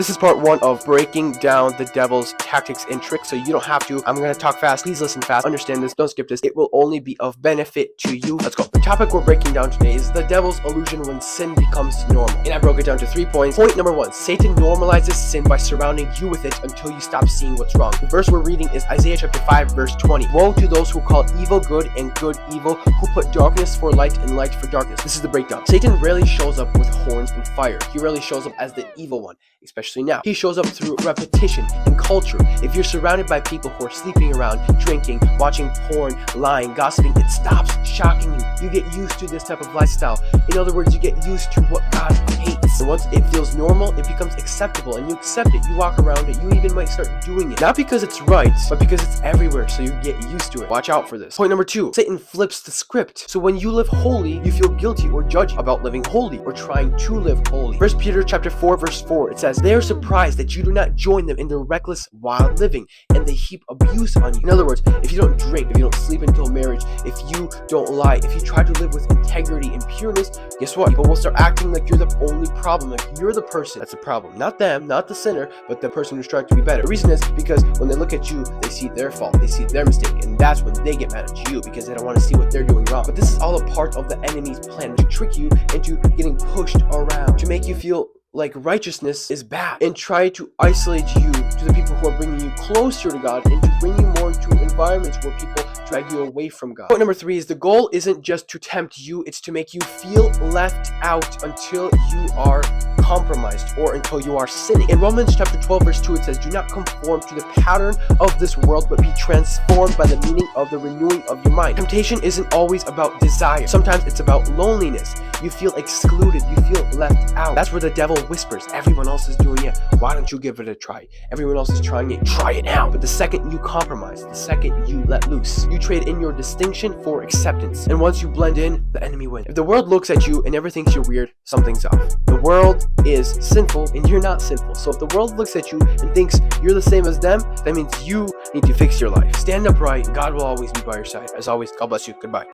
This is part 1 of breaking down the devil's tactics and tricks, so you don't have to. I'm going to talk fast. Please listen fast. Understand this. Don't skip this. It will only be of benefit to you. Let's go. The topic we're breaking down today is the devil's illusion when sin becomes normal. And I broke it down to 3 points. Point number 1. Satan normalizes sin by surrounding you with it until you stop seeing what's wrong. The verse we're reading is Isaiah chapter 5, verse 20. Woe to those who call evil good and good evil, who put darkness for light and light for darkness. This is the breakdown. Satan rarely shows up with horns and fire. He rarely shows up as the evil one, especially now. He shows up through repetition and culture. If you're surrounded by people who are sleeping around, drinking, watching porn, lying, gossiping, it stops shocking you. You get used to this type of lifestyle. In other words, you get used to what God hates. And once it feels normal, it becomes acceptable and you accept it. You walk around it. You even might start doing it. Not because it's right, but because it's everywhere, so you get used to it. Watch out for this. Point number 2. Satan flips the script. So when you live holy, you feel guilty or judgy about living holy or trying to live holy. 1 Peter chapter 4, verse 4, it says, "They are surprised that you do not join them in their reckless, wild living, and they heap abuse on you." In other words, if you don't drink, if you don't sleep until marriage, if you don't lie, if you try to live with integrity and pureness, guess what? People will start acting like you're the only problem, like you're the person that's the problem. Not them, not the sinner, but the person who's trying to be better. The reason is because when they look at you, they see their fault, they see their mistake, and that's when they get mad at you because they don't want to see what they're doing wrong. But this is all a part of the enemy's plan to trick you into getting pushed around, to make you feel like righteousness is bad, and try to isolate you to the people who are bringing you closer to God, and to bring you more into environments where people drag you away from God. Point number 3 is the goal isn't just to tempt you, it's to make you feel left out until you are compromised or until you are sinning. In Romans chapter 12, verse 2, it says, "Do not conform to the pattern of this world, but be transformed by the meaning of the renewing of your mind." Temptation isn't always about desire. Sometimes it's about loneliness. You feel excluded. You feel left out. That's where the devil whispers, everyone else is doing it. Why don't you give it a try? Everyone else is trying it. Try it now. But the second you compromise, the second you let loose, you trade in your distinction for acceptance. And once you blend in, the enemy wins. If the world looks at you and never thinks you're weird, something's off. The world is sinful and you're not sinful. So if the world looks at you and thinks you're the same as them, that means you need to fix your life. Stand upright. God will always be by your side. As always, God bless you. Goodbye.